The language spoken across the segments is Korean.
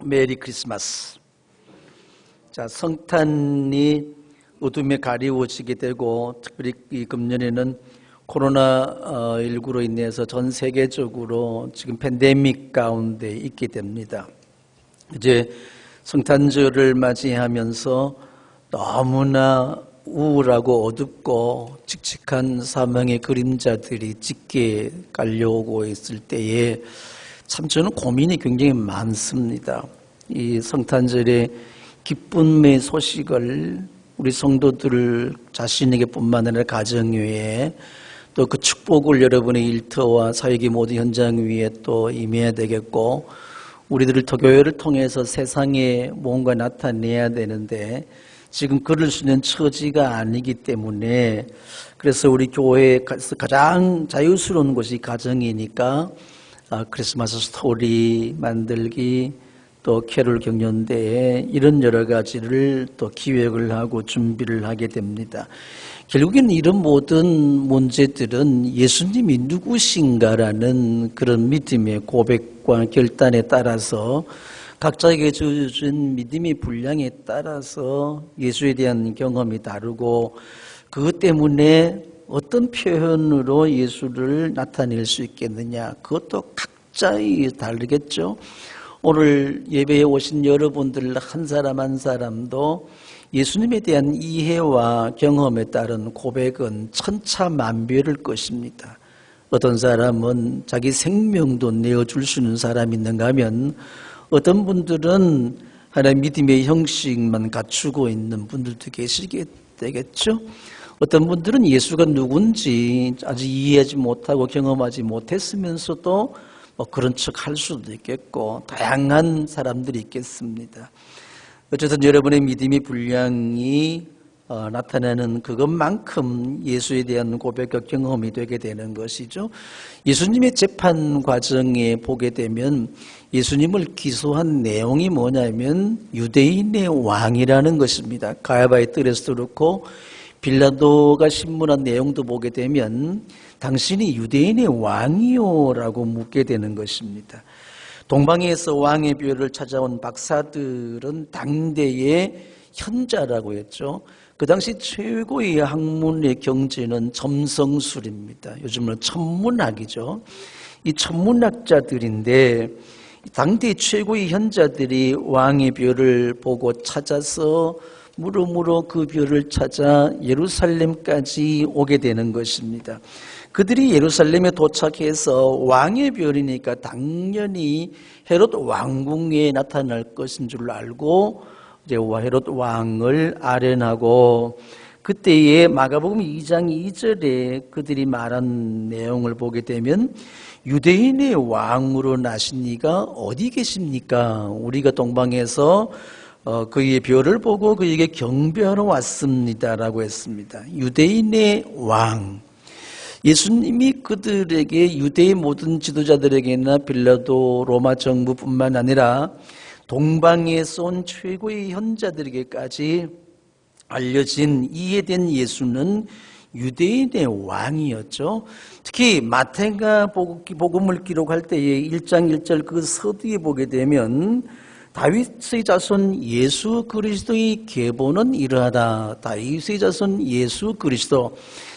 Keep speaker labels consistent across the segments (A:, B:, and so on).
A: 메리 크리스마스. 자, 성탄이 어둠에 가리워지게 되고, 특별히 이 금년에는 코로나19로 인해서 전 세계적으로 지금 팬데믹 가운데 있게 됩니다. 이제 성탄절을 맞이하면서 너무나 우울하고 어둡고 칙칙한 사망의 그림자들이 짙게 깔려오고 있을 때에 참 저는 고민이 굉장히 많습니다. 이 성탄절의 기쁨의 소식을 우리 성도들 자신에게 뿐만 아니라 가정 위에 또 그 축복을 여러분의 일터와 사역의 모든 현장 위에 또 임해야 되겠고, 우리들을 교회를 통해서 세상에 뭔가 나타내야 되는데 지금 그럴 수 있는 처지가 아니기 때문에, 그래서 우리 교회에서 가장 자유스러운 곳이 가정이니까 크리스마스 스토리 만들기, 또 캐롤 경연대회, 이런 여러 가지를 또 기획을 하고 준비를 하게 됩니다. 결국에는 이런 모든 문제들은 예수님이 누구신가라는 그런 믿음의 고백과 결단에 따라서, 각자에게 주어진 믿음의 분량에 따라서 예수에 대한 경험이 다르고, 그것 때문에 어떤 표현으로 예수를 나타낼 수 있겠느냐, 그것도 각자의 다르겠죠. 오늘 예배에 오신 여러분들 한 사람 한 사람도 예수님에 대한 이해와 경험에 따른 고백은 천차만별일 것입니다. 어떤 사람은 자기 생명도 내어줄 수 있는 사람이 있는가 하면, 어떤 분들은 하나의 믿음의 형식만 갖추고 있는 분들도 계시게 되겠죠. 어떤 분들은 예수가 누군지 아직 이해하지 못하고 경험하지 못했으면서도 그런 척 할 수도 있겠고, 다양한 사람들이 있겠습니다. 어쨌든 여러분의 믿음의 분량이 나타나는 그것만큼 예수에 대한 고백과 경험이 되게 되는 것이죠. 예수님의 재판 과정에 보게 되면 예수님을 기소한 내용이 뭐냐면 유대인의 왕이라는 것입니다. 가야바의 뜰에서도 그렇고 빌라도가 신문한 내용도 보게 되면 당신이 유대인의 왕이요? 라고 묻게 되는 것입니다. 동방에서 왕의 묘를 찾아온 박사들은 당대의 현자라고 했죠. 그 당시 최고의 학문의 경지는 점성술입니다. 요즘은 천문학이죠. 이 천문학자들인데 당대 최고의 현자들이 왕의 묘를 보고 찾아서 무릎으로 그 묘를 찾아 예루살렘까지 오게 되는 것입니다. 그들이 예루살렘에 도착해서 왕의 별이니까 당연히 헤롯 왕궁에 나타날 것인 줄 알고 이제 헤롯 왕을 아련하고, 그때에 마가복음 2장 2절에 그들이 말한 내용을 보게 되면 유대인의 왕으로 나신 이가 어디 계십니까? 우리가 동방에서 그의 별을 보고 그에게 경배하러 왔습니다라고 했습니다. 유대인의 왕. 예수님이 그들에게, 유대의 모든 지도자들에게나 빌라도 로마 정부뿐만 아니라 동방에서 온 최고의 현자들에게까지 알려진 이해된 예수는 유대인의 왕이었죠. 특히 마태가 복음을 기록할 때에 1장 1절 그 서두에 보게 되면 다윗의 자손 예수 그리스도의 계보는 이러하다. 다윗의 자손 예수 그리스도,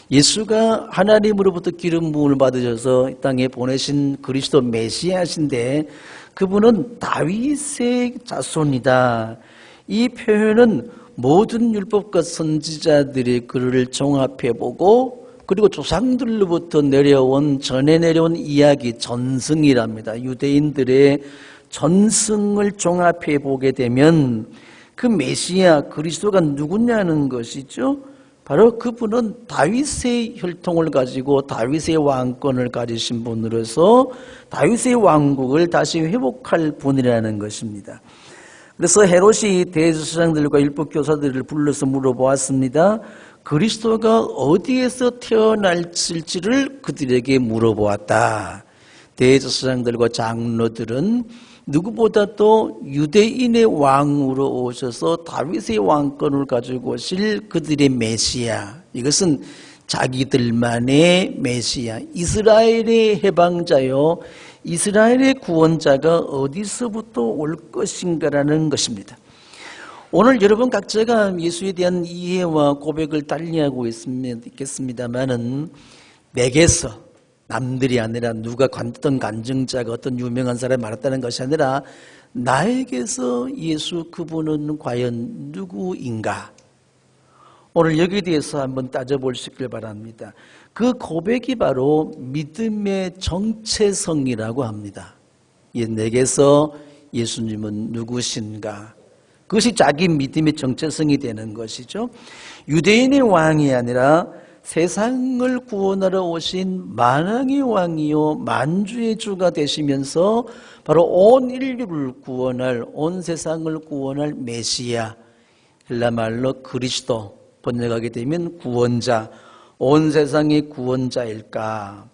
A: 예수가 하나님으로부터 기름 부음을 받으셔서 이 땅에 보내신 그리스도 메시아신데 그분은 다윗의 자손이다. 이 표현은 모든 율법과 선지자들이 그를 종합해보고, 그리고 조상들로부터 전해 내려온 이야기, 전승이랍니다. 유대인들의 전승을 종합해보게 되면 그 메시아 그리스도가 누구냐는 것이죠. 바로 그분은 다윗의 혈통을 가지고 다윗의 왕권을 가지신 분으로서 다윗의 왕국을 다시 회복할 분이라는 것입니다. 그래서 헤롯이 대제사장들과 율법교사들을 불러서 물어보았습니다. 그리스도가 어디에서 태어날지를 그들에게 물어보았다. 대제사장들과 장로들은 누구보다도 유대인의 왕으로 오셔서 다윗의 왕권을 가지고 오실 그들의 메시아, 이것은 자기들만의 메시아, 이스라엘의 해방자요 이스라엘의 구원자가 어디서부터 올 것인가라는 것입니다. 오늘 여러분 각자가 예수에 대한 이해와 고백을 달리하고 있겠습니다만은 내게서, 남들이 아니라 누가 어떤 간증자가 어떤 유명한 사람이 말했다는 것이 아니라 나에게서 예수 그분은 과연 누구인가? 오늘 여기에 대해서 한번 따져보시길 바랍니다. 그 고백이 바로 믿음의 정체성이라고 합니다. 내게서 예수님은 누구신가? 그것이 자기 믿음의 정체성이 되는 것이죠. 유대인의 왕이 아니라 세상을 구원하러 오신 만왕의 왕이요 만주의 주가 되시면서 바로 온 인류를 구원할, 온 세상을 구원할 메시아, 헬라말로 그리스도, 번역하게 되면 구원자, 온 세상의 구원자일까?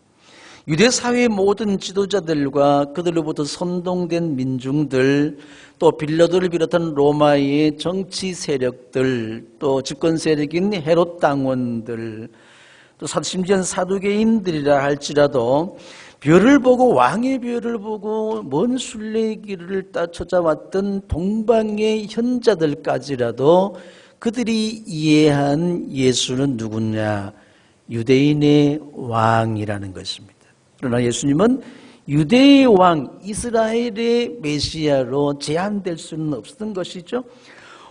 A: 유대 사회의 모든 지도자들과 그들로부터 선동된 민중들, 또 빌라도를 비롯한 로마의 정치 세력들, 또 집권 세력인 헤롯 당원들, 또 심지어는 사두개인들이라 할지라도 별을 보고, 왕의 별을 보고 먼 순례길을 찾아왔던 동방의 현자들까지라도 그들이 이해한 예수는 누구냐? 유대인의 왕이라는 것입니다. 그러나 예수님은 유대의 왕, 이스라엘의 메시아로 제한될 수는 없었던 것이죠.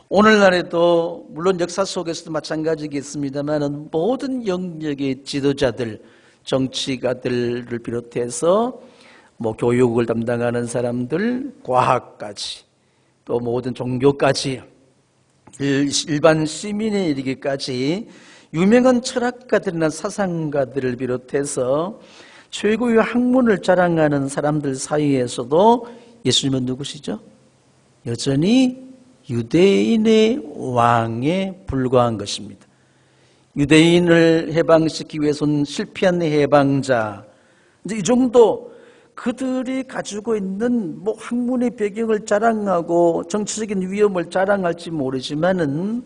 A: 오늘날에도 물론 역사 속에서도 마찬가지겠습니다만 모든 영역의 지도자들, 정치가들을 비롯해서 교육을 담당하는 사람들, 과학까지, 또 모든 종교까지, 일반 시민에 이르기까지 유명한 철학가들이나 사상가들을 비롯해서 최고의 학문을 자랑하는 사람들 사이에서도 예수님은 누구시죠? 여전히 유대인의 왕에 불과한 것입니다. 유대인을 해방시키기 위해서는 실패한 해방자, 이제 이 정도 그들이 가지고 있는 학문의 배경을 자랑하고 정치적인 위엄을 자랑할지 모르지만은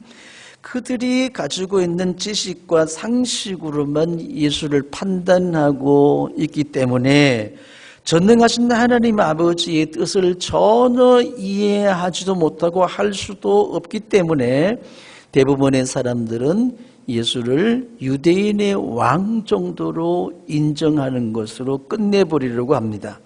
A: 그들이 가지고 있는 지식과 상식으로만 예수를 판단하고 있기 때문에 전능하신 하나님 아버지의 뜻을 전혀 이해하지도 못하고 할 수도 없기 때문에 대부분의 사람들은 예수를 유대인의 왕 정도로 인정하는 것으로 끝내버리려고 합니다.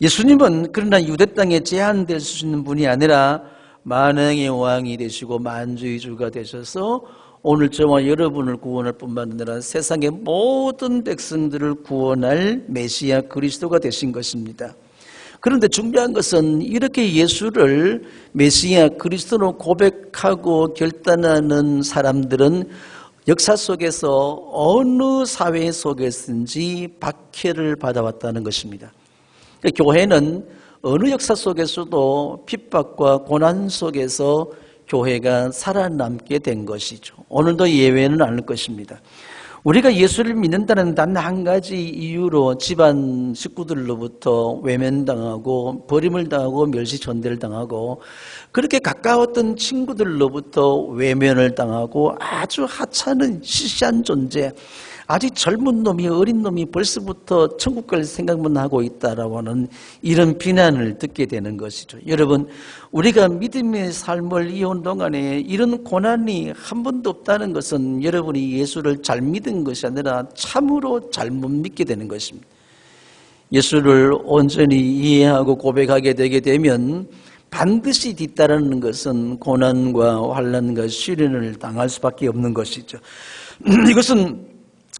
A: 예수님은 그러나 유대 땅에 제한될 수 있는 분이 아니라 만왕의 왕이 되시고 만주의 주가 되셔서 오늘 저와 여러분을 구원할 뿐만 아니라 세상의 모든 백성들을 구원할 메시아 그리스도가 되신 것입니다. 그런데 중요한 것은 이렇게 예수를 메시아 그리스도로 고백하고 결단하는 사람들은 역사 속에서 어느 사회 속에서든지 박해를 받아왔다는 것입니다. 교회는 어느 역사 속에서도 핍박과 고난 속에서 교회가 살아남게 된 것이죠. 오늘도 예외는 아닐 것입니다. 우리가 예수를 믿는다는 단 한 가지 이유로 집안 식구들로부터 외면당하고 버림을 당하고 멸시전대를 당하고 그렇게 가까웠던 친구들로부터 외면을 당하고 아주 하찮은 시시한 존재, 아직 젊은 놈이 어린 놈이 벌써부터 천국 갈 생각만 하고 있다라고 하는 이런 비난을 듣게 되는 것이죠. 여러분, 우리가 믿음의 삶을 이어온 동안에 이런 고난이 한 번도 없다는 것은 여러분이 예수를 잘 믿은 것이 아니라 참으로 잘못 믿게 되는 것입니다. 예수를 온전히 이해하고 고백하게 되게 되면 반드시 뒤따르는 것은 고난과 환난과 시련을 당할 수밖에 없는 것이죠. 이것은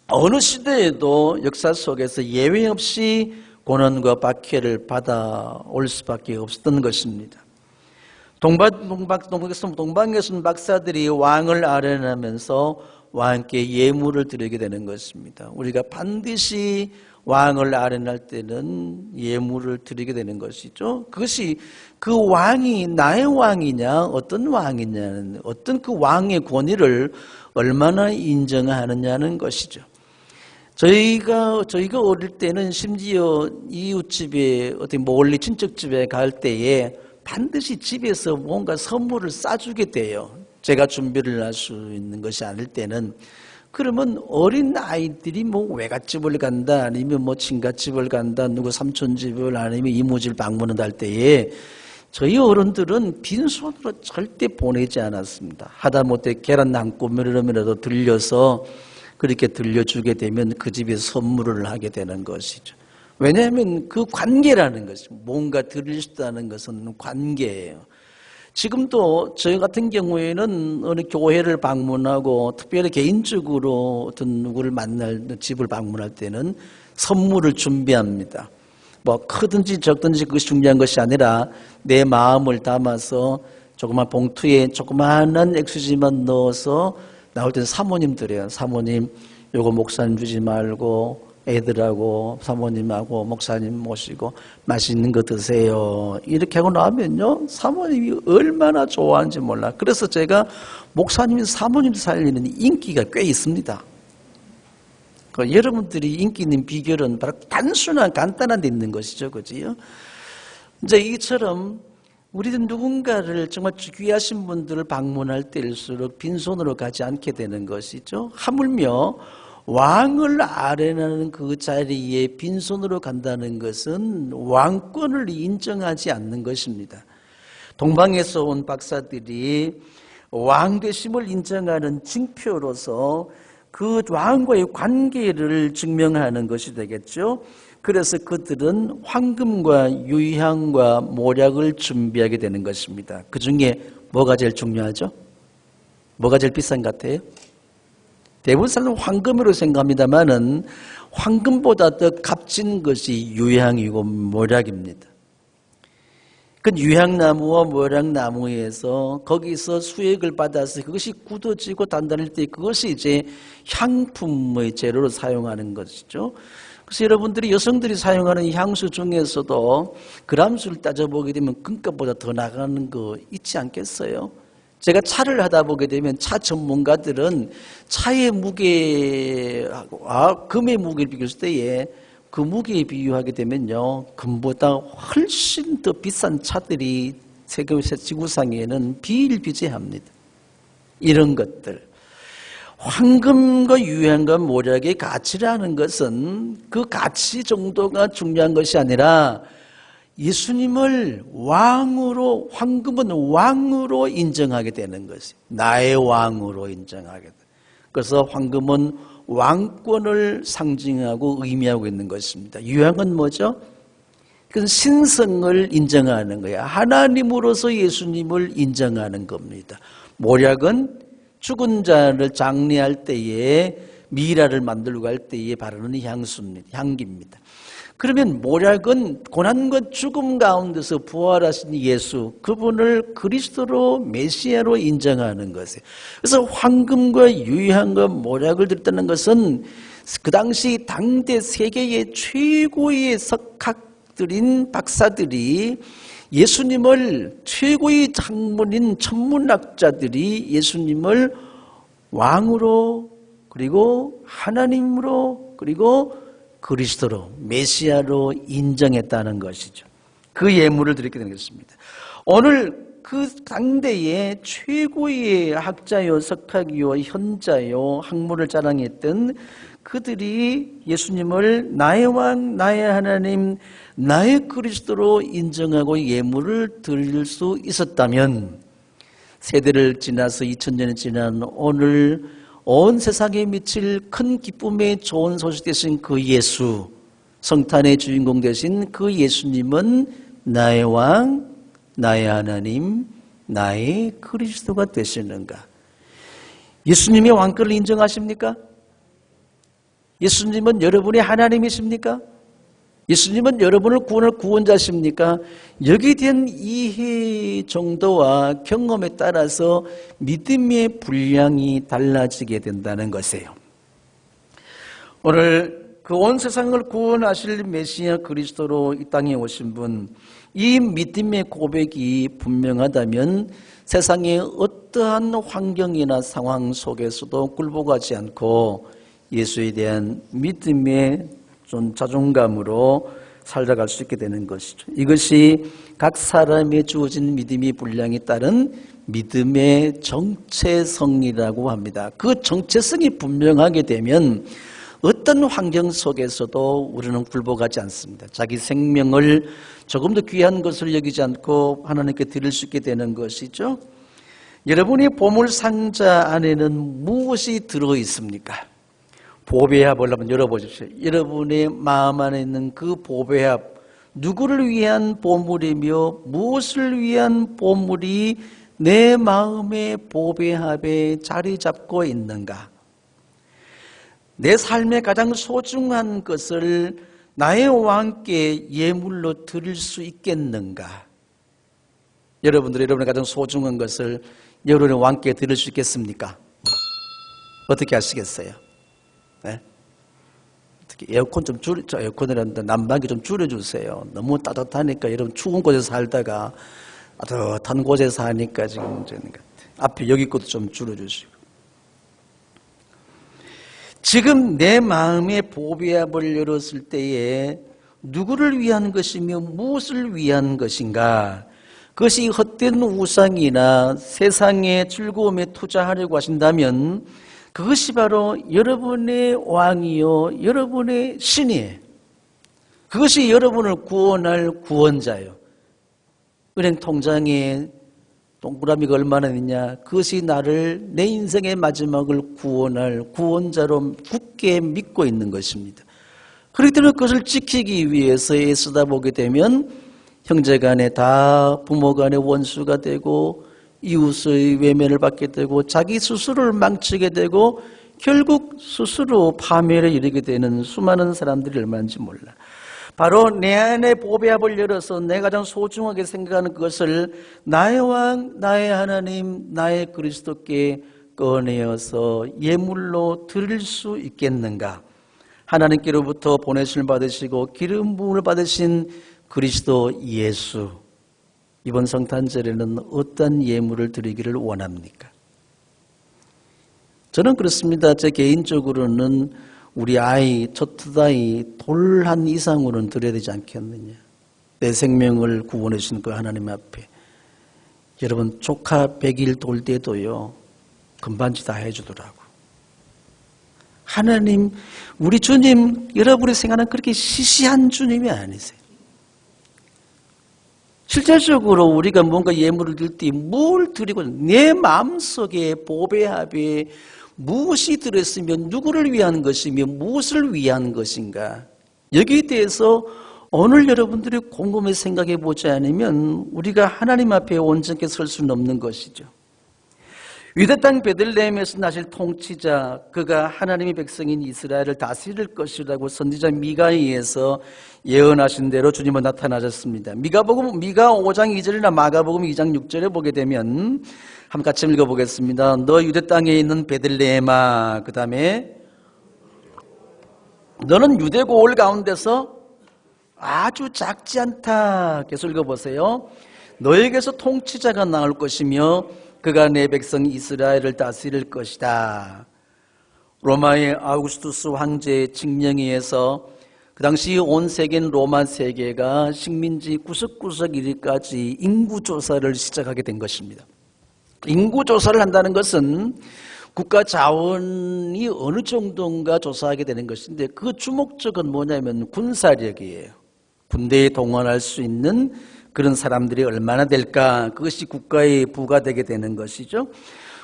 A: 어느 시대에도 역사 속에서 예외 없이 고난과 박해를 받아올 수밖에 없었던 것입니다. 동방에서는 박사들이 왕을 아련하면서 왕께 예물을 드리게 되는 것입니다. 우리가 반드시 왕을 아련할 때는 예물을 드리게 되는 것이죠. 그것이 그 왕이 나의 왕이냐 어떤 왕이냐는 어떤 그 왕의 권위를 얼마나 인정하느냐는 것이죠. 저희가 어릴 때는 심지어 이웃집에 어디 멀리 친척집에 갈 때에 반드시 집에서 뭔가 선물을 싸주게 돼요. 제가 준비를 할 수 있는 것이 아닐 때는 그러면 어린 아이들이 뭐 외갓집을 간다, 아니면 뭐 친갓집을 간다, 누구 삼촌집을, 아니면 이모집을 방문을 할 때에 저희 어른들은 빈손으로 절대 보내지 않았습니다. 하다못해 계란 한 꼬매라도 들려서 그렇게 들려주게 되면 그 집에 선물을 하게 되는 것이죠. 왜냐하면 그 관계라는 것이죠. 뭔가 드릴 수 있다는 것은 관계예요. 지금도 저희 같은 경우에는 어느 교회를 방문하고 특별히 개인적으로 어떤 누구를 만날 집을 방문할 때는 선물을 준비합니다. 뭐 크든지 적든지 그것이 중요한 것이 아니라 내 마음을 담아서 조그만 봉투에 조그마한 액수지만 넣어서 나올 때는 사모님 드려요. 사모님 요거 목사님 주지 말고 애들하고 사모님하고 목사님 모시고 맛있는 거 드세요. 이렇게 하고 나면요 사모님이 얼마나 좋아하는지 몰라. 그래서 제가 목사님 사모님 살리는 인기가 꽤 있습니다. 여러분들이 인기 있는 비결은 바로 단순한 간단한 데 있는 것이죠. 그지요? 이제 이처럼 우리는 누군가를 정말 귀하신 분들을 방문할 때일수록 빈손으로 가지 않게 되는 것이죠. 하물며 왕을 아뢰는 그 자리에 빈손으로 간다는 것은 왕권을 인정하지 않는 것입니다. 동방에서 온 박사들이 왕되심을 인정하는 징표로서 그 왕과의 관계를 증명하는 것이 되겠죠. 그래서 그들은 황금과 유향과 모략을 준비하게 되는 것입니다. 그 중에 뭐가 제일 중요하죠? 뭐가 제일 비싼 것 같아요? 대부분 사람은 황금으로 생각합니다만은 황금보다 더 값진 것이 유향이고 모략입니다. 그 유향나무와 모략나무에서 거기서 수액을 받아서 그것이 굳어지고 단단할 때 그것이 이제 향품의 재료로 사용하는 것이죠. 그래서 여러분들이 여성들이 사용하는 향수 중에서도 그람수를 따져보게 되면 금값보다 더 나가는 거 있지 않겠어요? 제가 차를 하다 보게 되면 차 전문가들은 차의 무게와 금의 무게를 비교했을 때에 그 무게에 비유하게 되면요 금보다 훨씬 더 비싼 차들이 세계 지구상에는 비일비재합니다. 이런 것들 황금과 유향과 모략의 가치라는 것은 그 가치 정도가 중요한 것이 아니라 예수님을 왕으로, 황금은 왕으로 인정하게 되는 것이 나의 왕으로 인정하게 돼. 그래서 황금은 왕권을 상징하고 의미하고 있는 것입니다. 유향은 뭐죠? 그건 신성을 인정하는 거야. 하나님으로서 예수님을 인정하는 겁니다. 모략은 죽은 자를 장례할 때에 미라를 만들고 할 때에 바르는 향기입니다. 그러면 모략은 고난과 죽음 가운데서 부활하신 예수, 그분을 그리스도로 메시아로 인정하는 것이에요. 그래서 황금과 유향과 모략을 드렸다는 것은 그 당시 당대 세계의 최고의 석학들인 박사들이 예수님을 최고의 학문인 천문학자들이 예수님을 왕으로 그리고 하나님으로 그리고 그리스도로 메시아로 인정했다는 것이죠. 그 예물을 드리게 되는 것입니다. 오늘 그 당대의 최고의 학자요 석학이요 현자요 학문을 자랑했던 그들이 예수님을 나의 왕 나의 하나님 나의 그리스도로 인정하고 예물을 드릴 수 있었다면 세대를 지나서 2000년이 지난 오늘 온 세상에 미칠 큰 기쁨의 좋은 소식 되신 그 예수, 성탄의 주인공 되신 그 예수님은 나의 왕, 나의 하나님, 나의 그리스도가 되시는가? 예수님의 왕권을 인정하십니까? 예수님은 여러분의 하나님이십니까? 예수님은 여러분을 구원할 구원자십니까? 여기에 대한 이해 정도와 경험에 따라서 믿음의 분량이 달라지게 된다는 것이에요. 오늘 그 온 세상을 구원하실 메시아 그리스도로 이 땅에 오신 분, 이 믿음의 고백이 분명하다면 세상의 어떠한 환경이나 상황 속에서도 굴복하지 않고 예수에 대한 믿음의 좀 자존감으로 살아갈 수 있게 되는 것이죠. 이것이 각 사람에 주어진 믿음의 분량에 따른 믿음의 정체성이라고 합니다. 그 정체성이 분명하게 되면 어떤 환경 속에서도 우리는 굴복하지 않습니다. 자기 생명을 조금 더 귀한 것을 여기지 않고 하나님께 드릴 수 있게 되는 것이죠. 여러분의 보물 상자 안에는 무엇이 들어 있습니까? 보배합을 한번 열어보십시오. 여러분의 마음 안에 있는 그 보배합, 누구를 위한 보물이며 무엇을 위한 보물이 내 마음의 보배합에 자리 잡고 있는가? 내 삶의 가장 소중한 것을 나의 왕께 예물로 드릴 수 있겠는가? 여러분들의 가장 소중한 것을 여러분의 왕께 드릴 수 있겠습니까? 어떻게 하시겠어요? 네? 특히 에어컨 좀 에어컨이란다 난방기 좀 줄여주세요. 너무 따뜻하니까 여러분 추운 곳에서 살다가 따뜻한 곳에서 하니까 지금 문제는 것 같아요. 앞에 여기 것도 좀 줄여주시고. 지금 내 마음의 보배합을 열었을 때에 누구를 위한 것이며 무엇을 위한 것인가? 그것이 헛된 우상이나 세상의 즐거움에 투자하려고 하신다면 그것이 바로 여러분의 왕이요 여러분의 신이에요. 그것이 여러분을 구원할 구원자예요. 은행 통장에 동그라미가 얼마나 있냐, 그것이 나를 내 인생의 마지막을 구원할 구원자로 굳게 믿고 있는 것입니다. 그렇기 때문에 그것을 지키기 위해서 애쓰다 보게 되면 형제간에 다 부모간에 원수가 되고 이웃의 외면을 받게 되고 자기 스스로를 망치게 되고 결국 스스로 파멸에 이르게 되는 수많은 사람들이 얼마인지 몰라. 바로 내 안에 보배합을 열어서 내가 가장 소중하게 생각하는 그것을 나의 왕, 나의 하나님, 나의 그리스도께 꺼내어서 예물로 드릴 수 있겠는가? 하나님께로부터 보내심을 받으시고 기름 부음을 받으신 그리스도 예수, 이번 성탄절에는 어떤 예물을 드리기를 원합니까? 저는 그렇습니다. 제 개인적으로는 우리 아이, 첫아이 돌 한 이상으로는 드려야 되지 않겠느냐. 내 생명을 구원해 주신 그 하나님 앞에. 여러분 조카 100일 돌 때도요 금반지 다 해주더라고. 하나님, 우리 주님, 여러분의 생각은 그렇게 시시한 주님이 아니세요. 실제적으로 우리가 뭔가 예물을 드릴 때 뭘 드리고 내 마음속에 보배합에 무엇이 들었으면 누구를 위한 것이며 무엇을 위한 것인가, 여기에 대해서 오늘 여러분들이 곰곰이 생각해 보지 않으면 우리가 하나님 앞에 온전히 설 수는 없는 것이죠. 유대 땅 베들레헴에서 나실 통치자, 그가 하나님의 백성인 이스라엘을 다스릴 것이라고 선지자 미가에 의해서 예언하신 대로 주님은 나타나셨습니다. 미가 5장 2절이나 마가복음 2장 6절에 보게 되면 한번 같이 읽어보겠습니다. 너 유대 땅에 있는 베들레헴아, 그 다음에 너는 유대 고을 가운데서 아주 작지 않다. 계속 읽어보세요. 너에게서 통치자가 나올 것이며 그가 내 백성 이스라엘을 다스릴 것이다. 로마의 아우구스투스 황제의 칙령에 의해서 그 당시 온 세계는 로마 세계가 식민지 구석구석 이르기까지 인구조사를 시작하게 된 것입니다. 인구조사를 한다는 것은 국가 자원이 어느 정도인가 조사하게 되는 것인데 그 주목적은 뭐냐면 군사력이에요. 군대에 동원할 수 있는 그런 사람들이 얼마나 될까, 그것이 국가에 부과되게 되는 것이죠.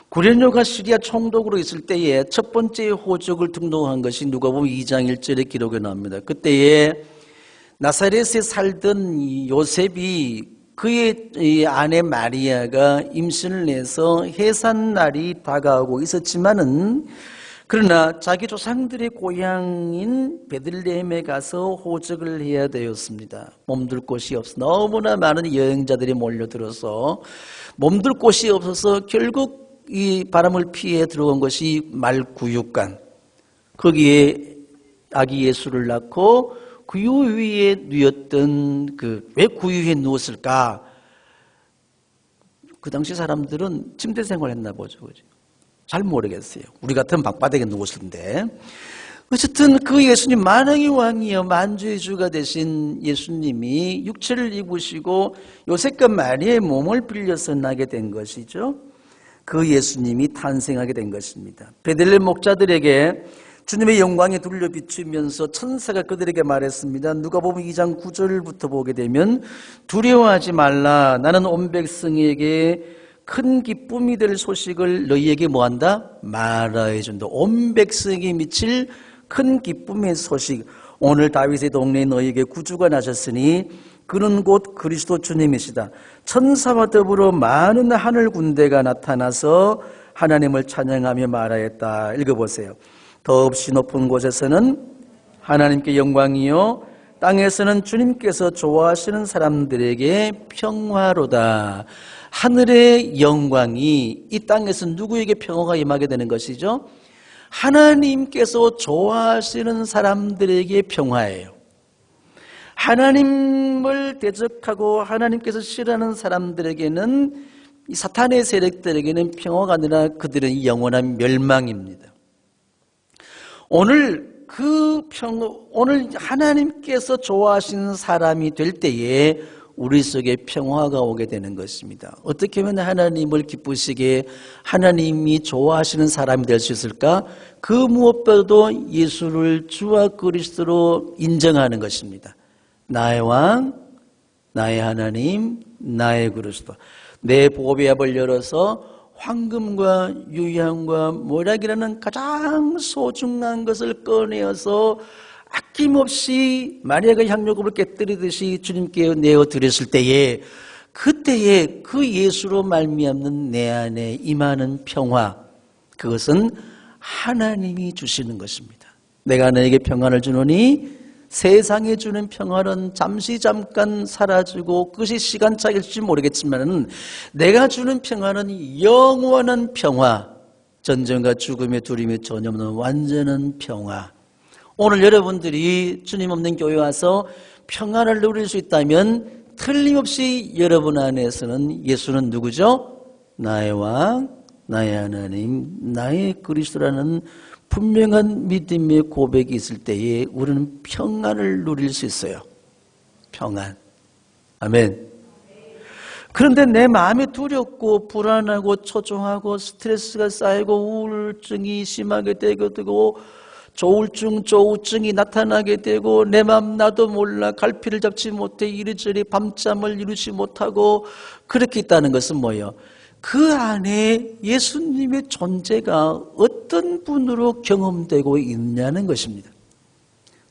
A: 구레뇨가 시리아 총독으로 있을 때에 첫 번째 호적을 등록한 것이 누가복음 2장 1절에 기록에 나옵니다. 그때에 나사렛에 살던 요셉이 그의 아내 마리아가 임신을 해서 해산날이 다가오고 있었지만은, 그러나 자기 조상들의 고향인 베들레헴에 가서 호적을 해야 되었습니다. 몸둘 곳이 없어 너무나 많은 여행자들이 몰려들어서 몸둘 곳이 없어서 결국 이 바람을 피해 들어온 것이 말구육간, 거기에 아기 예수를 낳고 구유 위에 누웠던 왜 구유 위에 누웠을까? 그 당시 사람들은 침대 생활을 했나 보죠. 그죠? 잘 모르겠어요. 우리 같은 방바닥에 누웠을 텐데 어쨌든 그 예수님, 만왕의 왕이여 만주의 주가 되신 예수님이 육체를 입으시고 요셉과 마리아의 몸을 빌려서 나게 된 것이죠. 그 예수님이 탄생하게 된 것입니다. 베들레헴 목자들에게 주님의 영광에 둘러 비추면서 천사가 그들에게 말했습니다. 누가복음 2장 9절부터 보게 되면 두려워하지 말라. 나는 온 백성에게 큰 기쁨이 될 소식을 너희에게 뭐한다? 말하여 준다. 온 백성이 미칠 큰 기쁨의 소식. 오늘 다윗의 동네에 너희에게 구주가 나셨으니 그는 곧 그리스도 주님이시다. 천사와 더불어 많은 하늘 군대가 나타나서 하나님을 찬양하며 말하였다. 읽어보세요. 더없이 높은 곳에서는 하나님께 영광이요 땅에서는 주님께서 좋아하시는 사람들에게 평화로다. 하늘의 영광이 이 땅에서 누구에게 평화가 임하게 되는 것이죠? 하나님께서 좋아하시는 사람들에게 평화예요. 하나님을 대적하고 하나님께서 싫어하는 사람들에게는, 이 사탄의 세력들에게는 평화가 아니라 그들은 영원한 멸망입니다. 오늘 오늘 하나님께서 좋아하시는 사람이 될 때에 우리 속에 평화가 오게 되는 것입니다. 어떻게 하면 하나님을 기쁘시게 하나님이 좋아하시는 사람이 될 수 있을까? 그 무엇보다도 예수를 주와 그리스도로 인정하는 것입니다. 나의 왕, 나의 하나님, 나의 그리스도. 내 보배압을 열어서 황금과 유향과 모략이라는 가장 소중한 것을 꺼내어서 아낌없이 마리아가 향료금을 깨뜨리듯이 주님께 내어드렸을 때에, 그때에 그 예수로 말미암는 내 안에 임하는 평화, 그것은 하나님이 주시는 것입니다. 내가 너에게 평안을 주노니 세상에 주는 평화는 잠깐 사라지고 그것이 시간차일지 모르겠지만 내가 주는 평화는 영원한 평화, 전쟁과 죽음의 두려움이 전혀 없는 완전한 평화. 오늘 여러분들이 주님 없는 교회 와서 평안을 누릴 수 있다면 틀림없이 여러분 안에서는 예수는 누구죠? 나의 왕, 나의 하나님, 나의 그리스도라는 분명한 믿음의 고백이 있을 때에 우리는 평안을 누릴 수 있어요. 평안. 아멘. 그런데 내 마음이 두렵고 불안하고 초조하고 스트레스가 쌓이고 우울증이 심하게 되고 조우증이 나타나게 되고 내 맘 나도 몰라 갈피를 잡지 못해 이리저리 밤잠을 이루지 못하고 그렇게 있다는 것은 뭐예요? 그 안에 예수님의 존재가 어떤 분으로 경험되고 있냐는 것입니다.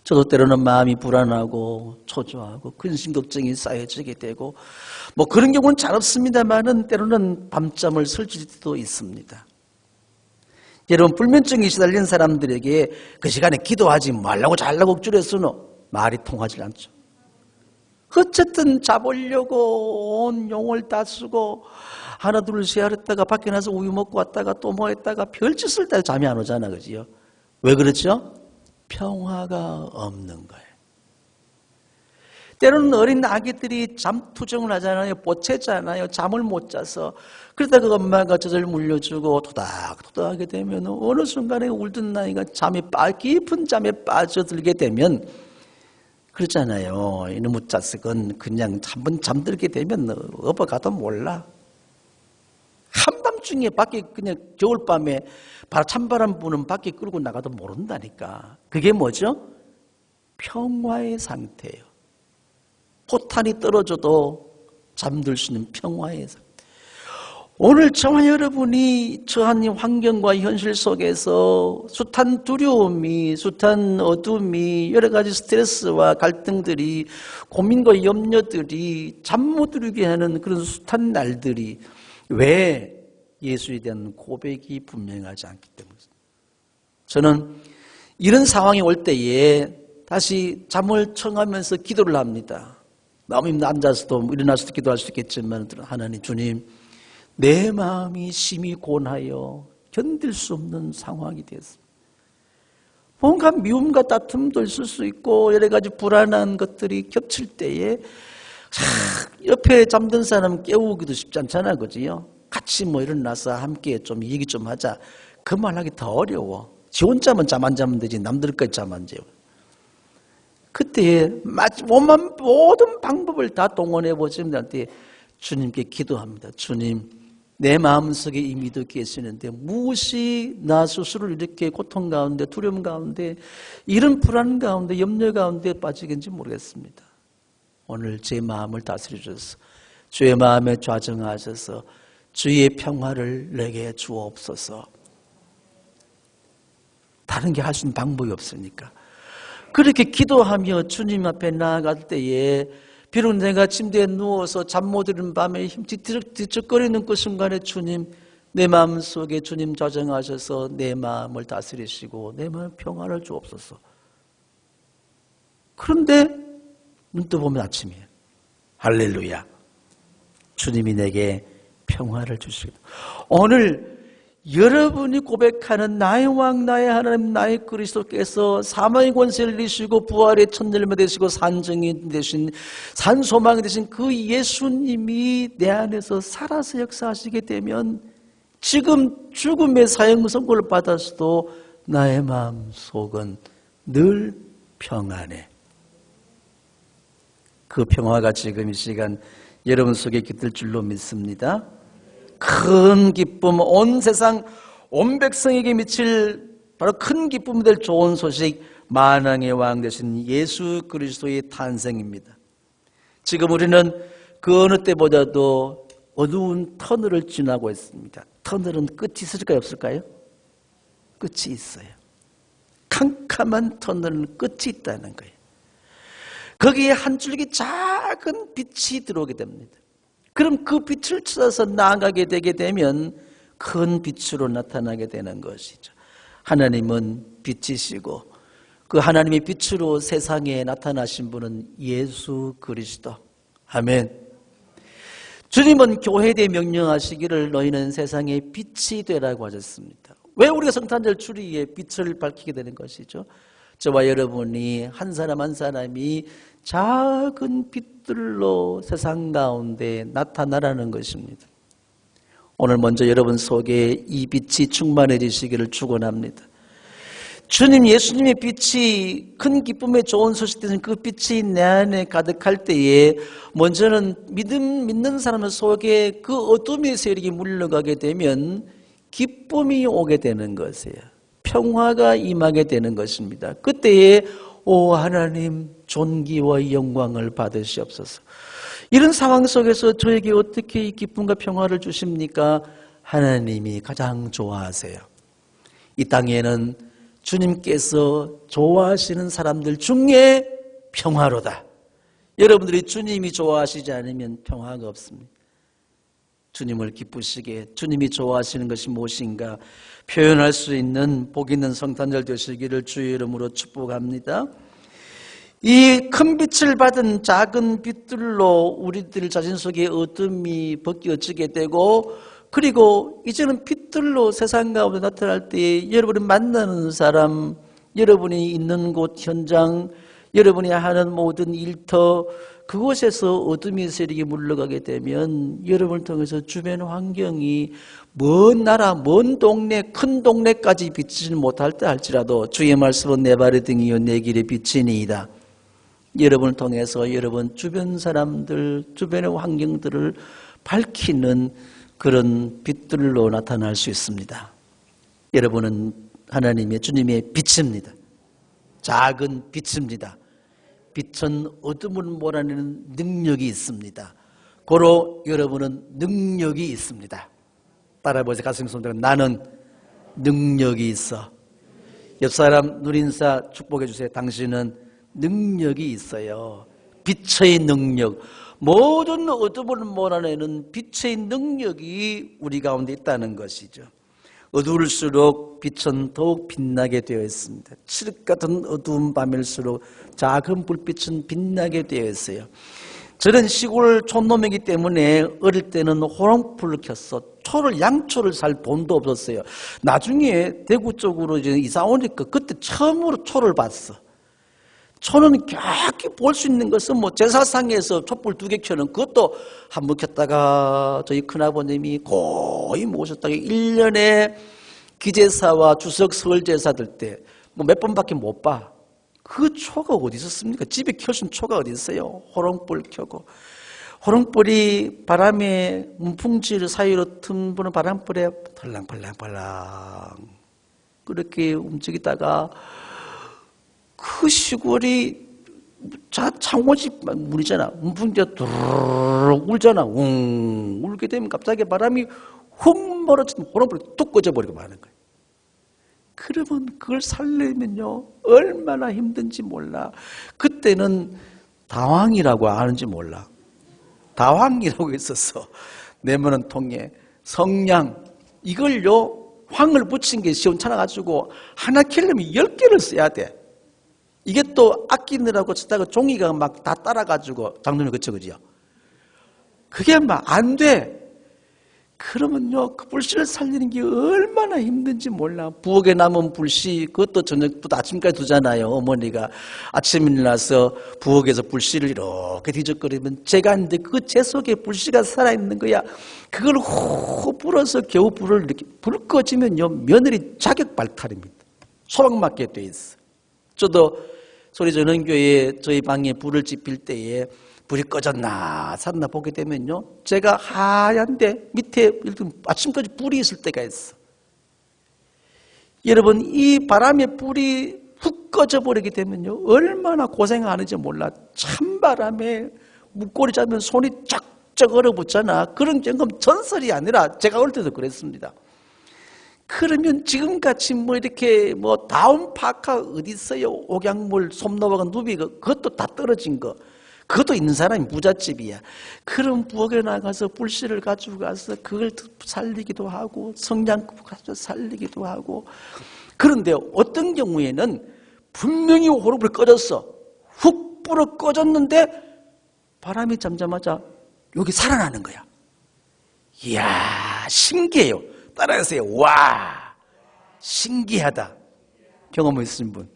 A: 저도 때로는 마음이 불안하고 초조하고 근심 걱정이 쌓여지게 되고 뭐 그런 경우는 잘 없습니다만은 때로는 밤잠을 설칠 때도 있습니다. 여러분, 불면증이 시달린 사람들에게 그 시간에 기도하지 말라고 잘라고 억지로서는 말이 통하지 않죠. 어쨌든 자보려고 온 용을 다 쓰고 하나 둘 셋 했다가 밖에 나서 우유 먹고 왔다가 또 뭐 했다가 별짓을 다 잠이 안 오잖아, 그지요? 왜 그렇죠? 평화가 없는 거예요. 때로는 어린 아기들이 잠투정을 하잖아요. 보채잖아요. 잠을 못 자서. 그러다가 엄마가 젖을 물려주고 토닥토닥하게 되면 어느 순간에 울던 나이가 깊은 잠에 빠져들게 되면 그렇잖아요. 이놈의 자식은 그냥 한번 잠들게 되면 업어가도 몰라. 한밤중에 밖에 그냥 겨울밤에 찬바람 부는 밖에 끌고 나가도 모른다니까. 그게 뭐죠? 평화의 상태예요. 포탄이 떨어져도 잠들 수 있는 평화의 상태. 오늘 저와 여러분이 처한 환경과 현실 속에서 숱한 두려움이, 숱한 어둠이, 여러 가지 스트레스와 갈등들이, 고민과 염려들이 잠 못 이루게 하는 그런 숱한 날들이 왜 예수에 대한 고백이 분명하지 않기 때문입니다. 저는 이런 상황이 올 때에 다시 잠을 청하면서 기도를 합니다. 마음이 앉아서도 일어나서도 기도할 수 있겠지만 하나님, 주님, 내 마음이 심히 곤하여 견딜 수 없는 상황이 됐습니다. 뭔가 미움과 다툼도 있을 수 있고 여러 가지 불안한 것들이 겹칠 때에 옆에 잠든 사람 깨우기도 쉽지 않잖아, 그지요? 같이 일어나서 함께 좀 얘기 좀 하자. 그 말하기 더 어려워. 지 혼자만 잠 안 자면 되지 남들까지 잠 안 자요. 그때 모든 방법을 다 동원해 보시면 때 주님께 기도합니다. 주님, 내 마음속에 이미도 계시는데 무엇이 나 스스로를 이렇게 고통 가운데, 두려움 가운데, 이런 불안 가운데, 염려 가운데 빠지겠는지 모르겠습니다. 오늘 제 마음을 다스려 주셔서 주의 마음에 좌정하셔서 주의 평화를 내게 주옵소서. 다른 게 할 수 있는 방법이 없으니까 그렇게 기도하며 주님 앞에 나아갈 때에 비록 내가 침대에 누워서 잠 못 이루는 밤에 뒤척거리는 그 순간에 주님, 내 마음속에 주님 좌정하셔서 내 마음을 다스리시고 내 마음 평화를 주옵소서. 그런데 눈 떠보면 아침이에요. 할렐루야. 주님이 내게 평화를 주시겠다. 오늘 여러분이 고백하는 나의 왕, 나의 하나님, 나의 그리스도께서 사망의 권세를 이기시고 부활의 첫 열매 되시고 산정이 되신, 산소망이 되신 그 예수님이 내 안에서 살아서 역사하시게 되면 지금 죽음의 사형 선고를 받았어도 나의 마음속은 늘 평안해. 그 평화가 지금 이 시간 여러분 속에 깃들 줄로 믿습니다. 큰 기쁨, 온 세상 온 백성에게 미칠 바로 큰 기쁨이 될 좋은 소식, 만왕의 왕 되신 예수 그리스도의 탄생입니다. 지금 우리는 그 어느 때보다도 어두운 터널을 지나고 있습니다. 터널은 끝이 있을까요, 없을까요? 끝이 있어요. 캄캄한 터널은 끝이 있다는 거예요. 거기에 한 줄기 작은 빛이 들어오게 됩니다. 그럼 그 빛을 찾아서 나아가게 되게 되면 큰 빛으로 나타나게 되는 것이죠. 하나님은 빛이시고 그 하나님의 빛으로 세상에 나타나신 분은 예수 그리스도. 아멘. 주님은 교회에 명령하시기를 너희는 세상의 빛이 되라고 하셨습니다. 왜 우리가 성탄절 추리에 빛을 밝히게 되는 것이죠? 저와 여러분이 한 사람 한 사람이 작은 빛들로 세상 가운데 나타나라는 것입니다. 오늘 먼저 여러분 속에 이 빛이 충만해지시기를 축원합니다. 주님 예수님의 빛이 큰 기쁨의 좋은 소식 되는 그 빛이 내 안에 가득할 때에 먼저는 믿는 사람 속에 그 어둠의 세력이 물러가게 되면 기쁨이 오게 되는 것이에요. 평화가 임하게 되는 것입니다. 그때에 오 하나님 존귀와 영광을 받으시옵소서. 이런 상황 속에서 저에게 어떻게 이 기쁨과 평화를 주십니까? 하나님이 가장 좋아하세요. 이 땅에는 주님께서 좋아하시는 사람들 중에 평화로다. 여러분들이 주님이 좋아하시지 않으면 평화가 없습니다. 주님을 기쁘시게 주님이 좋아하시는 것이 무엇인가 표현할 수 있는 복 있는 성탄절 되시기를 주의 이름으로 축복합니다. 이 큰 빛을 받은 작은 빛들로 우리들 자신 속에 어둠이 벗겨지게 되고 그리고 이제는 빛들로 세상 가운데 나타날 때 여러분이 만나는 사람, 여러분이 있는 곳 현장, 여러분이 하는 모든 일터 그곳에서 어둠의 세력이 물러가게 되면 여러분을 통해서 주변 환경이 먼 나라, 먼 동네, 큰 동네까지 비치지 못할 때 할지라도 주의 말씀은 내 발의 등이요 내 길의 빛이니이다. 여러분을 통해서 여러분 주변 사람들, 주변의 환경들을 밝히는 그런 빛들로 나타날 수 있습니다. 여러분은 하나님의 주님의 빛입니다. 작은 빛입니다. 빛은 어둠을 몰아내는 능력이 있습니다. 고로 여러분은 능력이 있습니다. 따라해보세요. 가슴 손들어 나는 능력이 있어. 옆 사람 눈인사 축복해 주세요. 당신은 능력이 있어요. 빛의 능력. 모든 어둠을 몰아내는 빛의 능력이 우리 가운데 있다는 것이죠. 어두울수록 빛은 더욱 빛나게 되어 있습니다. 칠흑 같은 어두운 밤일수록 작은 불빛은 빛나게 되어 있어요. 저는 시골 촌놈이기 때문에 어릴 때는 호롱불을 켰어. 양초를 살 돈도 없었어요. 나중에 대구 쪽으로 이제 이사 오니까 그때 처음으로 초를 봤어. 초는 격히 볼 수 있는 것은 뭐 제사상에서 촛불 2개 켜는 그것도 한 번 켰다가 저희 큰아버님이 거의 모셨다가 1년에 기제사와 주석 서울제사들 때 뭐 몇 번밖에 못 봐. 그 초가 어디 있었습니까? 집에 켜준 초가 어디 있어요? 호롱불 켜고. 호롱불이 바람에 문풍지 사이로 틈부는 바람불에 펄랑펄랑펄랑 그렇게 움직이다가 그 시골이 창호집 물이잖아. 문풍지가 두르륵 울잖아. 웅 울게 되면 갑자기 바람이 훅 몰아치면 호롱불이 뚝 꺼져버리고 마는 거예요. 그러면 그걸 살려면요 얼마나 힘든지 몰라. 그때는 다황이라고 아는지 몰라. 다황이라고 있었어. 내면은 통에 성냥 이걸요 황을 붙인 게 시원찮아가지고 하나 킬려면 10개를 써야 돼. 이게 또 아끼느라고 쓰다가 종이가 막 다 따라가지고 장로님 그쵸 그죠? 그게 막 안 돼. 그러면요 그 불씨를 살리는 게 얼마나 힘든지 몰라. 부엌에 남은 불씨 그것도 저녁부터 아침까지 두잖아요. 어머니가 아침에 일어나서 부엌에서 불씨를 이렇게 뒤적거리면 제가 하는데 그 제 속에 불씨가 살아있는 거야. 그걸 호 불어서 겨우 불을 이렇게 불 꺼지면요 며느리 자격 발탈입니다. 소방맞게 돼 있어. 저도 소리전원교회 저희 방에 불을 지필 때에 불이 꺼졌나 샀나 보게 되면요 제가 하얀데 밑에 아침까지 불이 있을 때가 있어. 여러분 이 바람에 불이 훅 꺼져버리게 되면요 얼마나 고생하는지 몰라. 찬바람에 목걸이 잡으면 손이 쫙쫙 얼어붙잖아. 그런 경험 전설이 아니라 제가 어릴 때도 그랬습니다. 그러면 지금같이 뭐 이렇게 뭐 다운 파카 어디 있어요? 옥양물, 솜노바가 누비 그것도 다 떨어진 거. 그것도 있는 사람이 부잣집이야. 그런 부엌에 나가서 불씨를 가지고 가서 그걸 살리기도 하고 성냥 가지고 살리기도 하고. 그런데 어떤 경우에는 분명히 호롱불이 꺼졌어. 훅 불어 꺼졌는데 바람이 잠자마자 여기 살아나는 거야. 이야 신기해요. 따라하세요. 와 신기하다. 경험 있으신 분?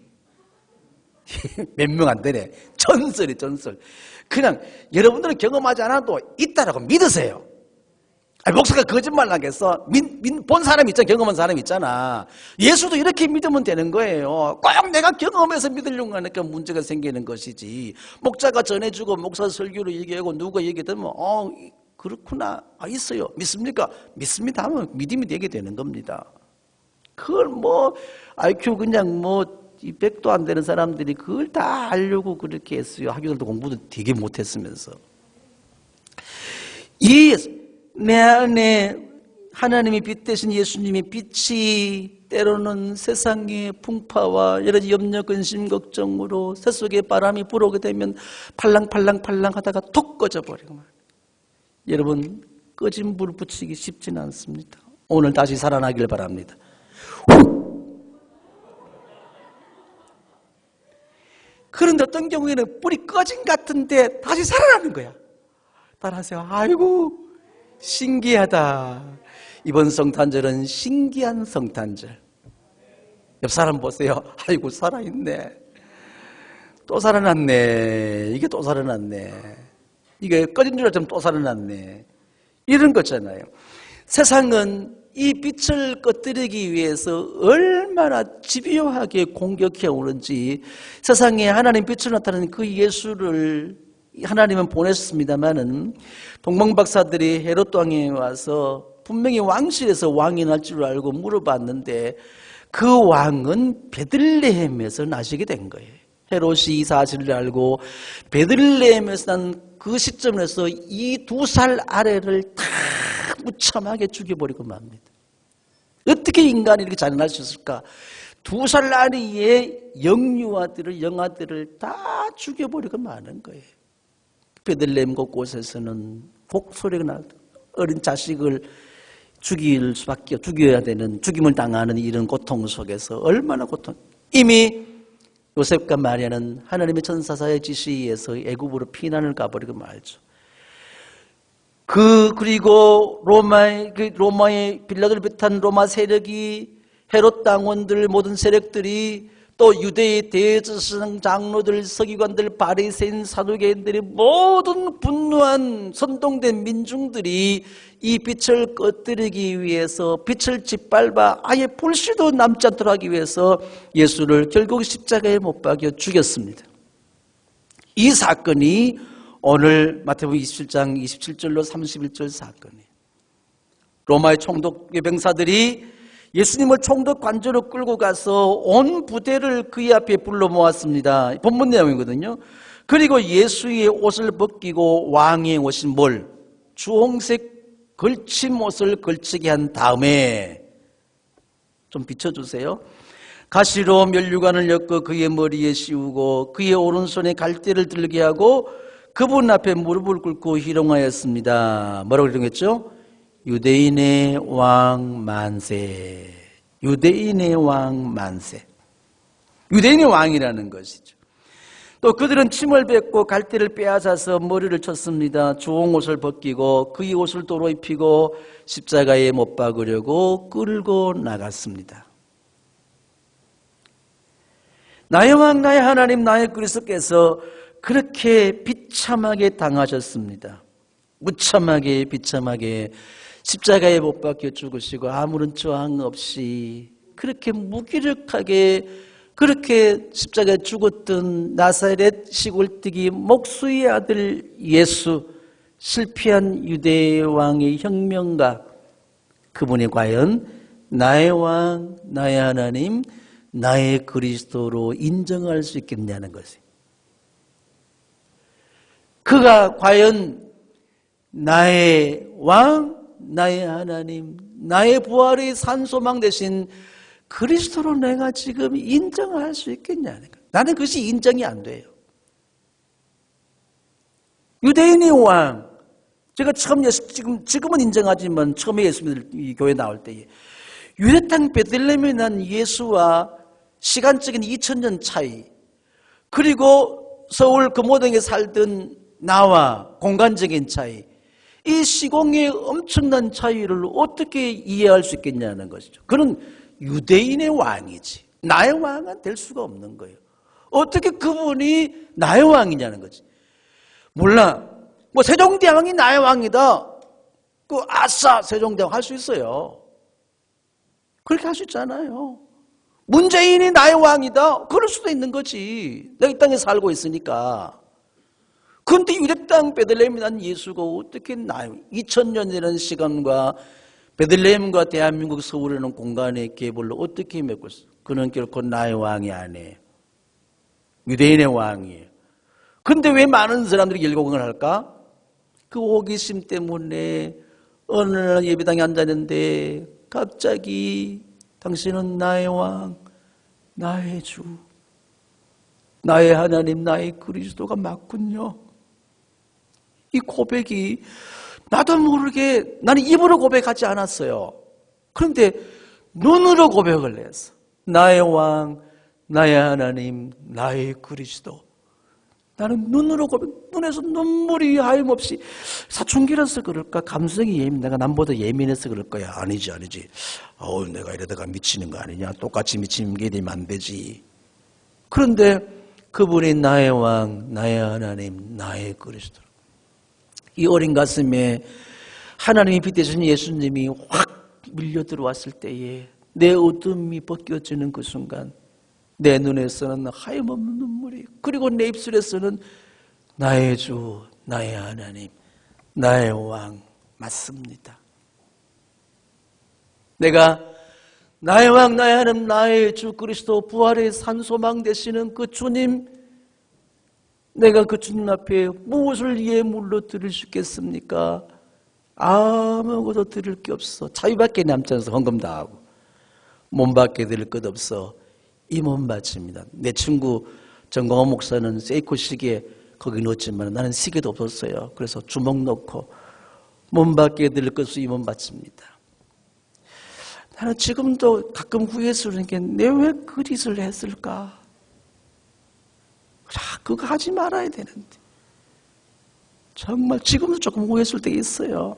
A: 몇 명 안 되네. 전설이 전설. 그냥 여러분들은 경험하지 않아도 있다라고 믿으세요. 아니, 목사가 거짓말 하겠어? 본 사람 있잖아. 경험한 사람 있잖아. 예수도 이렇게 믿으면 되는 거예요. 꼭 내가 경험해서 믿으려고 하니까 문제가 생기는 것이지. 목자가 전해주고 목사 설교를 얘기하고 누가 얘기하면 그렇구나. 있어요. 믿습니까? 믿습니다 하면 믿음이 되게 되는 겁니다. 그걸 뭐 IQ 그냥 뭐 100도 안 되는 사람들이 그걸 다 알려고 그렇게 했어요. 학교들도 공부도 되게 못했으면서. 내 안에 하나님이 빛 대신 예수님의 빛이 때로는 세상의 풍파와 여러 가지 염려, 근심, 걱정으로 새속에 바람이 불어오게 되면 팔랑팔랑 하다가 톡 꺼져버리고 말이에요. 여러분 꺼진 불 붙이기 쉽지는 않습니다. 오늘 다시 살아나길 바랍니다. 그런데 어떤 경우에는 불이 꺼진 것 같은데 다시 살아나는 거야. 따라하세요. 아이고 신기하다. 이번 성탄절은 신기한 성탄절. 옆 사람 보세요. 아이고 살아있네. 또 살아났네. 이게 또 살아났네. 이게 꺼진 줄 알았지만 또 살아났네. 이런 거잖아요. 세상은 이 빛을 꺼뜨리기 위해서 얼마나 집요하게 공격해 오는지. 세상에 하나님 빛으로 나타나는 그 예수를 하나님은 보냈습니다마는 동방박사들이 헤롯 왕에 와서 분명히 왕실에서 왕이 날 줄 알고 물어봤는데 그 왕은 베들레헴에서 나시게 된 거예요. 헤롯이 이 사실을 알고 베들레헴에서 난 그 시점에서 이 2살 아래를 다 무참하게 죽여버리고 맙니다. 어떻게 인간이 이렇게 잔인할 수 있을까? 2살 아래의 영아들을 다 죽여버리고 마는 거예요. 베들레헴 곳곳에서는 곡소리가 나고 어린 자식을 죽여야 되는, 죽임을 당하는 이런 고통 속에서 얼마나 고통. 이미 요셉과 마리아는 하나님의 천사사의 지시에 의해서 애굽으로 피난을 가버리고 말죠. 그리고 로마의 빌라도를 비롯한 로마 세력이, 헤롯 당원들 모든 세력들이 또 유대의 대제사장 장로들, 서기관들, 바리새인, 사두개인들이 모든 분노한 선동된 민중들이 이 빛을 꺼뜨리기 위해서 빛을 짓밟아 아예 불씨도 남지 않도록 하기 위해서 예수를 결국 십자가에 못 박여 죽였습니다. 이 사건이 오늘 마태복음 27장 27절로 31절 사건이에요. 로마의 총독 병사들이 예수님을 총독 관저로 끌고 가서 온 부대를 그의 앞에 불러 모았습니다. 본문 내용이거든요. 그리고 예수의 옷을 벗기고 왕의 옷인 뭘? 주홍색 걸침 옷을 걸치게 한 다음에 좀 비춰주세요. 가시로 면류관을 엮어 그의 머리에 씌우고 그의 오른손에 갈대를 들게 하고 그분 앞에 무릎을 꿇고 희롱하였습니다. 뭐라고 희롱했죠? 유대인의 왕 만세. 유대인의 왕 만세. 유대인의 왕이라는 것이죠. 또 그들은 침을 뱉고 갈대를 빼앗아서 머리를 쳤습니다. 주홍 옷을 벗기고 그의 옷을 도로 입히고 십자가에 못 박으려고 끌고 나갔습니다. 나의 왕 나의 하나님 나의 그리스도께서 그렇게 비참하게 당하셨습니다. 무참하게 비참하게 십자가에 못 박혀 죽으시고 아무런 저항 없이 그렇게 무기력하게 그렇게 십자가에 죽었던 나사렛 시골뜨기 목수의 아들 예수, 실패한 유대 왕의 혁명가, 그분이 과연 나의 왕, 나의 하나님, 나의 그리스도로 인정할 수 있겠냐는 것이에요. 그가 과연 나의 왕, 나의 하나님, 나의 부활의 산소망 대신 그리스도로 내가 지금 인정할 수 있겠냐는 거예요. 나는 그것이 인정이 안 돼요. 유대인의 왕, 제가 처음 지금은 인정하지만 처음에 예수님 교회 나올 때에 유대 땅 베들레헴에 난 예수와 시간적인 2000년 차이, 그리고 서울 금호동에 살던 나와 공간적인 차이, 이 시공의 엄청난 차이를 어떻게 이해할 수 있겠냐는 것이죠. 그는 유대인의 왕이지 나의 왕은 될 수가 없는 거예요. 어떻게 그분이 나의 왕이냐는 거지. 몰라, 뭐 세종대왕이 나의 왕이다, 그 아싸 세종대왕 할 수 있어요. 그렇게 할 수 있잖아요. 문재인이 나의 왕이다, 그럴 수도 있는 거지. 내가 이 땅에 살고 있으니까. 그런데 유대 땅 베들레헴에 난 예수가 어떻게 2000년이라는 시간과 베들레헴과 대한민국 서울이라는 공간의 계보를 어떻게 맺고 있어? 그는 결코 나의 왕이 아니에요. 유대인의 왕이에요. 그런데 왜 많은 사람들이 열공을 할까? 그 호기심 때문에 어느 날 예배당에 앉았는데 갑자기 당신은 나의 왕, 나의 주, 나의 하나님, 나의 그리스도가 맞군요. 이 고백이 나도 모르게, 나는 입으로 고백하지 않았어요. 그런데 눈으로 고백을 했어. 나의 왕, 나의 하나님, 나의 그리스도. 나는 눈으로 고백, 눈에서 눈물이 하염없이. 사춘기라서 그럴까? 감성이 내가 남보다 예민해서 그럴 거야. 아니지. 내가 이러다가 미치는 거 아니냐? 똑같이 미치는 게 되면 안 되지. 그런데 그분이 나의 왕, 나의 하나님, 나의 그리스도. 이 어린 가슴에 하나님이 빛대신 예수님이 확 밀려 들어왔을 때에 내 어둠이 벗겨지는 그 순간 내 눈에서는 하염없는 눈물이, 그리고 내 입술에서는 나의 주, 나의 하나님, 나의 왕 맞습니다. 내가 나의 왕, 나의 하나님, 나의 주 그리스도 부활의 산소망 되시는 그 주님, 내가 그 주님 앞에 무엇을 예물로 드릴 수 있겠습니까? 아무것도 드릴 게 없어. 자유밖에 남지 않아서 헌금 다 하고 몸밖에 드릴 것 없어. 이 몸 바칩니다. 내 친구 정광호 목사는 세이코 시계 거기 넣었지만 나는 시계도 없었어요. 그래서 주먹 넣고 몸밖에 드릴 것 없어 이 몸 바칩니다. 나는 지금도 가끔 후회스러운 게 내가 왜 그 짓을 했을까? 그거 하지 말아야 되는데. 정말 지금도 조금 후회스러울 때 있어요.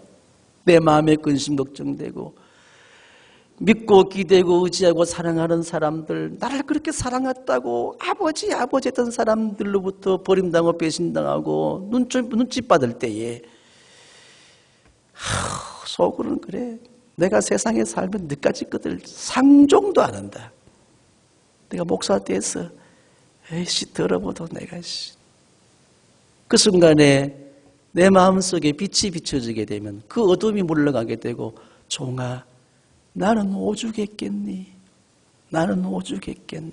A: 내 마음에 근심 걱정되고. 믿고 기대고 의지하고 사랑하는 사람들, 나를 그렇게 사랑했다고 아버지 했던 사람들로부터 버림당하고 배신당하고 눈치 받을 때에 속으로는 그래, 내가 세상에 살면 늦까지 것들 상종도 안 한다. 내가 목사 돼서 에이씨 들어보도 내가 그 순간에 내 마음속에 빛이 비춰지게 되면 그 어둠이 물러가게 되고, 종아 나는 오죽했겠니? 나는 오죽했겠니?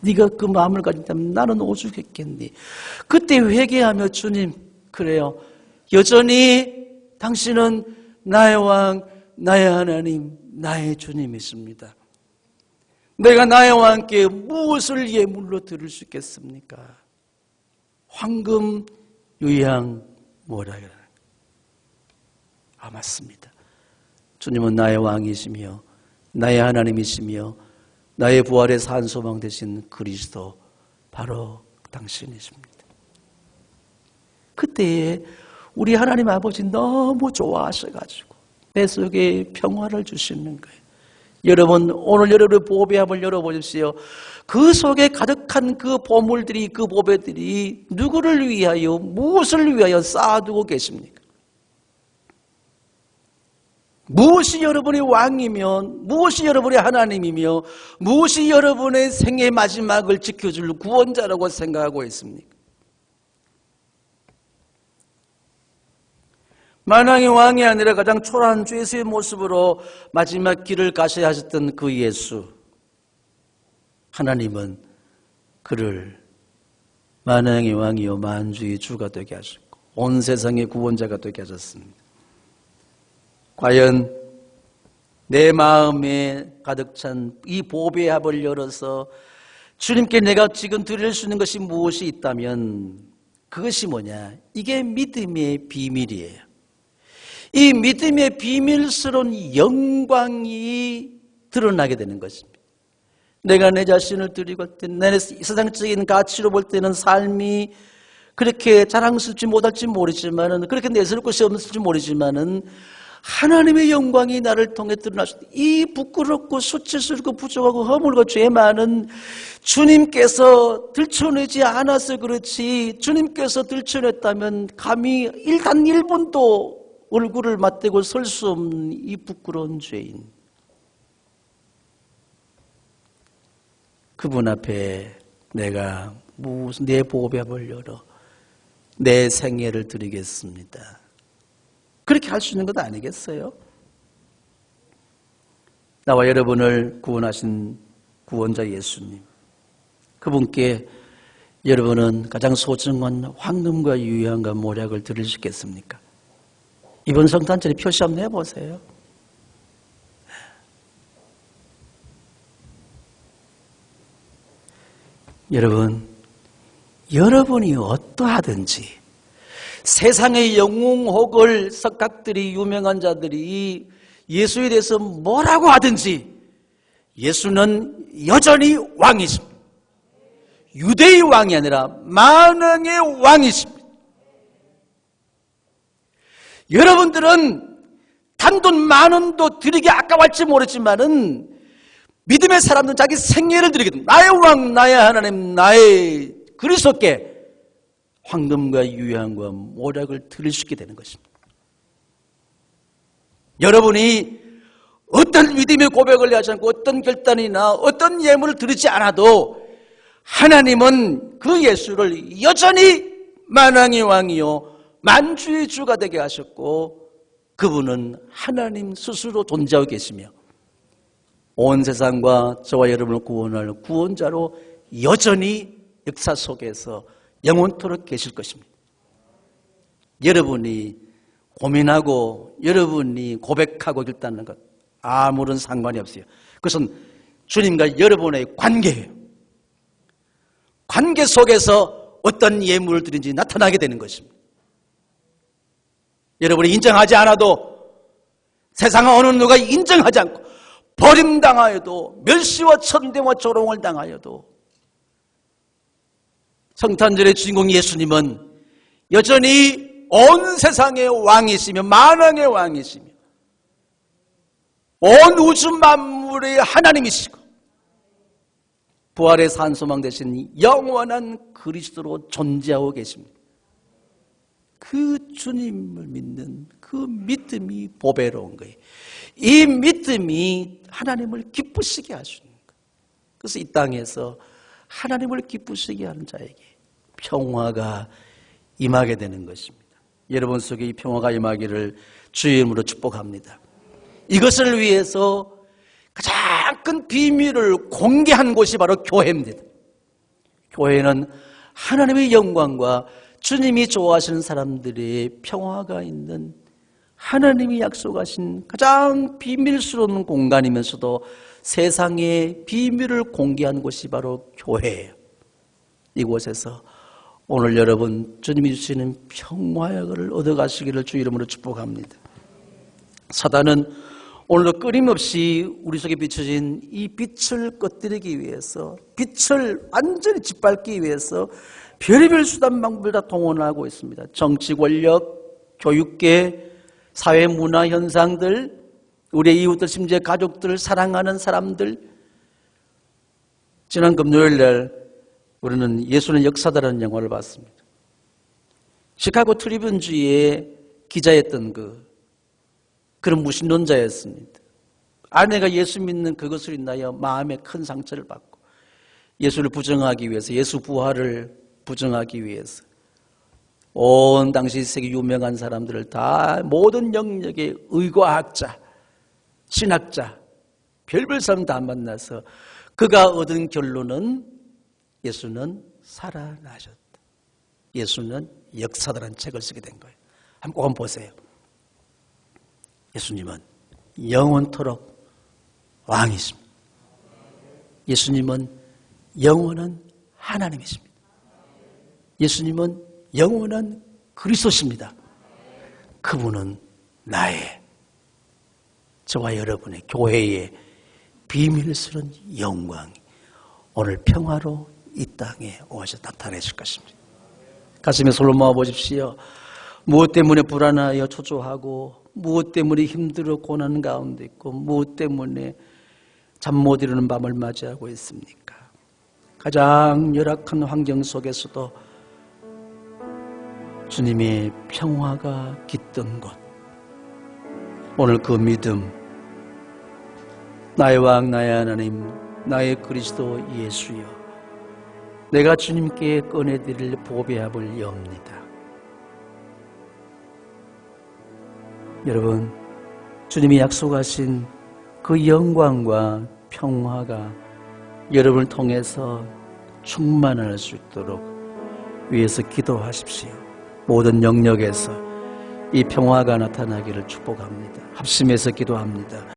A: 네가 그 마음을 가진다면 나는 오죽했겠니? 그때 회개하며, 주님 그래요, 여전히 당신은 나의 왕, 나의 하나님, 나의 주님이십니다. 내가 나의 왕께 무엇을 예물로 드릴 수 있겠습니까? 황금, 유향, 뭐라 그러나? 맞습니다. 주님은 나의 왕이시며 나의 하나님이시며 나의 부활의 산 소망 되신 그리스도, 바로 당신이십니다. 그때에 우리 하나님 아버지 너무 좋아하셔가지고 내 속에 평화를 주시는 거예요. 여러분, 오늘 여러분의 보배 한번 열어보십시오. 그 속에 가득한 그 보물들이, 그 보배들이 누구를 위하여, 무엇을 위하여 쌓아두고 계십니까? 무엇이 여러분의 왕이면, 무엇이 여러분의 하나님이며, 무엇이 여러분의 생의 마지막을 지켜줄 구원자라고 생각하고 있습니까? 만왕의 왕이 아니라 가장 초라한 죄수의 모습으로 마지막 길을 가셔야 하셨던 그 예수, 하나님은 그를 만왕의 왕이요 만주의 주가 되게 하셨고 온 세상의 구원자가 되게 하셨습니다. 과연 내 마음에 가득 찬 이 보배의 합을 열어서 주님께 내가 지금 드릴 수 있는 것이 무엇이 있다면 그것이 뭐냐? 이게 믿음의 비밀이에요. 이 믿음의 비밀스러운 영광이 드러나게 되는 것입니다. 내가 내 자신을 드리고 할 때, 내 세상적인 가치로 볼 때는 삶이 그렇게 자랑스럽지 못할지 모르지만은, 그렇게 내세울 것이 없을지 모르지만은, 하나님의 영광이 나를 통해 드러나실 때, 이 부끄럽고 수치스럽고 부족하고 허물고 죄 많은 주님께서 들춰내지 않아서 그렇지, 주님께서 들춰냈다면 감히 단 1분도 얼굴을 맞대고 설 수 없는 이 부끄러운 죄인, 그분 앞에 내가 무슨 내 보배합을 열어 내 생애를 드리겠습니다. 그렇게 할 수 있는 것 아니겠어요? 나와 여러분을 구원하신 구원자 예수님, 그분께 여러분은 가장 소중한 황금과 유향과 모략을 드릴 수 있겠습니까? 이번 성탄절에 표시 한번 해보세요. 여러분, 여러분이 어떠하든지 세상의 영웅혹을 석각들이, 유명한 자들이 예수에 대해서 뭐라고 하든지 예수는 여전히 왕이십니다. 유대의 왕이 아니라 만왕의 왕이십니다. 여러분들은 단돈 10,000원도 드리기 아까울지 모르지만은 믿음의 사람들은 자기 생애를 드리거든. 나의 왕, 나의 하나님, 나의 그리스도께 황금과 유향과 모략을 드릴 수 있게 되는 것입니다. 여러분이 어떤 믿음의 고백을 하지 않고 어떤 결단이나 어떤 예물을 드리지 않아도 하나님은 그 예수를 여전히 만왕의 왕이요 만주의 주가 되게 하셨고, 그분은 하나님 스스로 존재하고 계시며 온 세상과 저와 여러분을 구원할 구원자로 여전히 역사 속에서 영원토록 계실 것입니다. 여러분이 고민하고 여러분이 고백하고 결단하는 것 아무런 상관이 없어요. 그것은 주님과 여러분의 관계예요. 관계 속에서 어떤 예물을 드린지 나타나게 되는 것입니다. 여러분이 인정하지 않아도, 세상 어느 누가 인정하지 않고 버림당하여도, 멸시와 천대와 조롱을 당하여도 성탄절의 주인공 예수님은 여전히 온 세상의 왕이시며 만왕의 왕이시며 온 우주 만물의 하나님이시고 부활의 산소망 되신 영원한 그리스도로 존재하고 계십니다. 그 주님을 믿는 그 믿음이 보배로운 거예요. 이 믿음이 하나님을 기쁘시게 하시는 거예요. 그래서 이 땅에서 하나님을 기쁘시게 하는 자에게 평화가 임하게 되는 것입니다. 여러분 속에 이 평화가 임하기를 주의 이름으로 축복합니다. 이것을 위해서 가장 큰 비밀을 공개한 곳이 바로 교회입니다. 교회는 하나님의 영광과 주님이 좋아하시는 사람들의 평화가 있는 하나님이 약속하신 가장 비밀스러운 공간이면서도 세상의 비밀을 공개한 곳이 바로 교회예요. 이곳에서 오늘 여러분 주님이 주시는 평화를 얻어가시기를 주 이름으로 축복합니다. 사단은 오늘도 끊임없이 우리 속에 비춰진 이 빛을 꺼뜨리기 위해서, 빛을 완전히 짓밟기 위해서 별의별 수단 방법을 다 동원하고 있습니다. 정치 권력, 교육계, 사회 문화 현상들, 우리의 이웃들, 심지어 가족들, 사랑하는 사람들. 지난 금요일 날 우리는 예수는 역사다라는 영화를 봤습니다. 시카고 트리뷴주의 기자였던 그런 무신론자였습니다. 아내가 예수 믿는 그것을 인하여 마음에 큰 상처를 받고 예수를 부정하기 위해서, 예수 부활을 부정하기 위해서 온 당시 세계 유명한 사람들을 다 모든 영역의 의과학자, 신학자, 별별 사람 다 만나서 그가 얻은 결론은 예수는 살아나셨다. 예수는 역사다라는 책을 쓰게 된 거예요. 한번 보세요. 예수님은 영원토록 왕이십니다. 예수님은 영원한 하나님이십니다. 예수님은 영원한 그리스도십니다. 그분은 나의, 저와 여러분의 교회의 비밀스러운 영광이 오늘 평화로 이 땅에 오셔 나타내실 것입니다. 가슴에 손을 모아 보십시오. 무엇 때문에 불안하여 초조하고, 무엇 때문에 힘들어 고난 가운데 있고, 무엇 때문에 잠 못 이루는 밤을 맞이하고 있습니까? 가장 열악한 환경 속에서도 주님의 평화가 깃든 곳, 오늘 그 믿음, 나의 왕, 나의 하나님, 나의 그리스도 예수여, 내가 주님께 꺼내드릴 보배합을 엽니다. 여러분, 주님이 약속하신 그 영광과 평화가 여러분을 통해서 충만할 수 있도록 위해서 기도하십시오. 모든 영역에서 이 평화가 나타나기를 축복합니다. 합심해서 기도합니다.